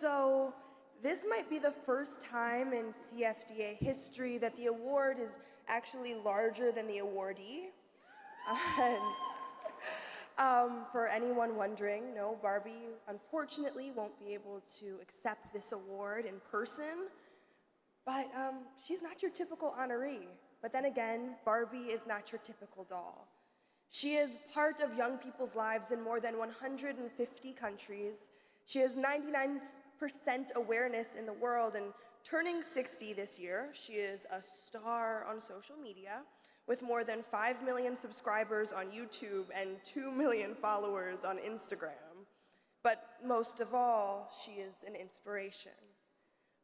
So this might be the first time in CFDA history that the award is actually larger than the awardee. For anyone wondering, no, Barbie unfortunately won't be able to accept this award in person, but she's not your typical honoree. But then again, Barbie is not your typical doll. She is part of young people's lives in more than 150 countries. She has 99% awareness in the world, and turning 60 this year, she is a star on social media with more than 5 million subscribers on YouTube and 2 million followers on Instagram. But most of all, she is an inspiration.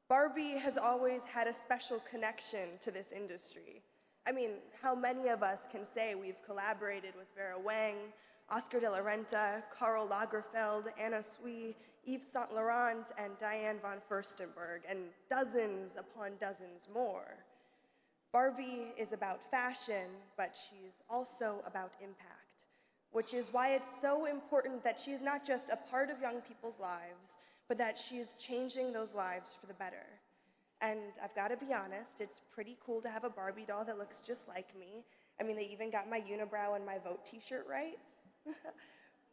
Barbie has always had a special connection to this industry. I mean, how many of us can say we've collaborated with Vera Wang, Oscar de la Renta, Karl Lagerfeld, Anna Sui, Yves Saint Laurent, and Diane von Furstenberg, and dozens upon dozens more. Barbie is about fashion, but she's also about impact, which is why it's so important that she is not just a part of young people's lives, but that she is changing those lives for the better. And I've got to be honest, it's pretty cool to have a Barbie doll that looks just like me. I mean, they even got my unibrow and my vote t-shirt right.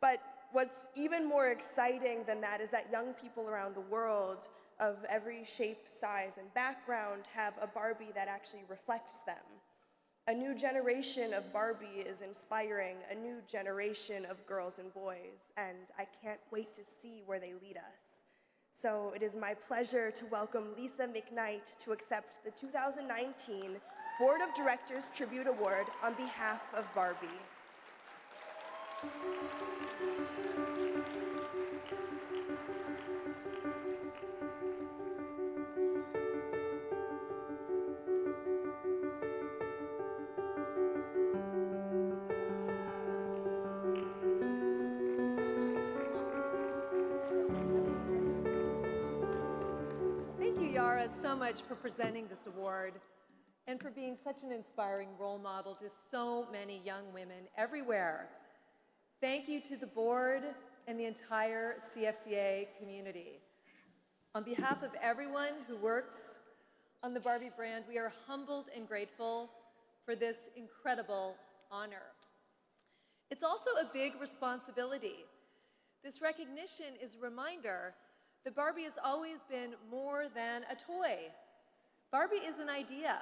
But what's even more exciting than that is that young people around the world of every shape, size, and background have a Barbie that actually reflects them. A new generation of Barbie is inspiring a new generation of girls and boys, and I can't wait to see where they lead us. So it is my pleasure to welcome Lisa McKnight to accept the 2019 Board of Directors Tribute Award on behalf of Barbie. Thank you, Yara, so much for presenting this award and for being such an inspiring role model to so many young women everywhere. Thank you to the board and the entire CFDA community. On behalf of everyone who works on the Barbie brand, we are humbled and grateful for this incredible honor. It's also a big responsibility. This recognition is a reminder that Barbie has always been more than a toy. Barbie is an idea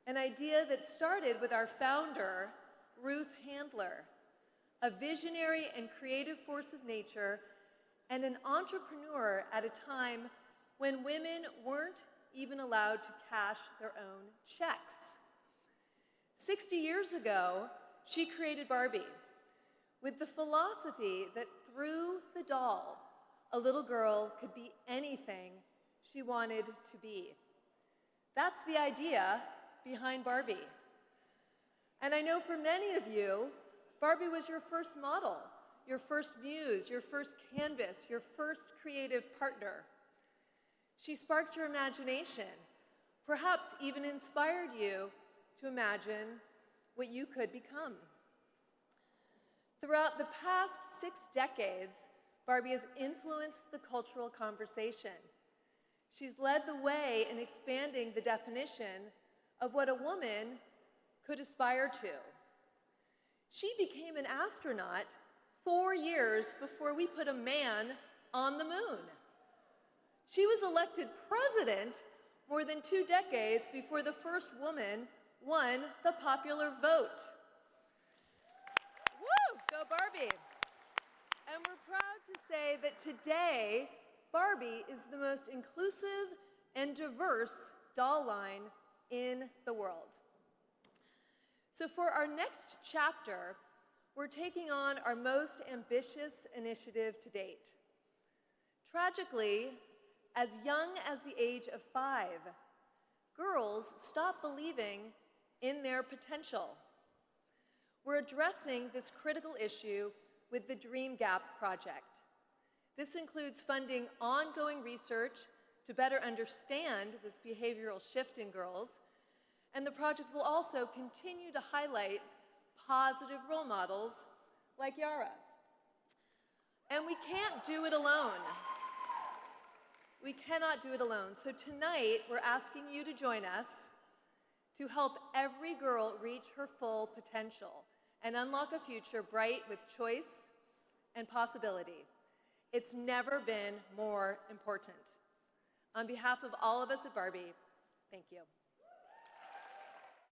that started with our founder, Ruth Handler, a visionary and creative force of nature and an entrepreneur at a time when women weren't even allowed to cash their own checks. 60 years ago, she created Barbie with the philosophy that through the doll, a little girl could be anything she wanted to be. That's the idea behind Barbie. And I know for many of you, Barbie was your first model, your first muse, your first canvas, your first creative partner. She sparked your imagination, perhaps even inspired you to imagine what you could become. Throughout the past 6 decades, Barbie has influenced the cultural conversation. She's led the way in expanding the definition of what a woman could aspire to. She became an astronaut 4 years before we put a man on the moon. She was elected president more than 2 decades before the first woman won the popular vote. Woo! Go Barbie! And we're proud to say that today, Barbie is the most inclusive and diverse doll line in the world. So for our next chapter, we're taking on our most ambitious initiative to date. Tragically, as young as the age of 5, girls stop believing in their potential. We're addressing this critical issue with the Dream Gap Project. This includes funding ongoing research to better understand this behavioral shift in girls, and the project will also continue to highlight positive role models like Yara. And we can't do it alone. We cannot do it alone. So tonight, we're asking you to join us to help every girl reach her full potential and unlock a future bright with choice and possibility. It's never been more important. On behalf of all of us at Barbie, thank you.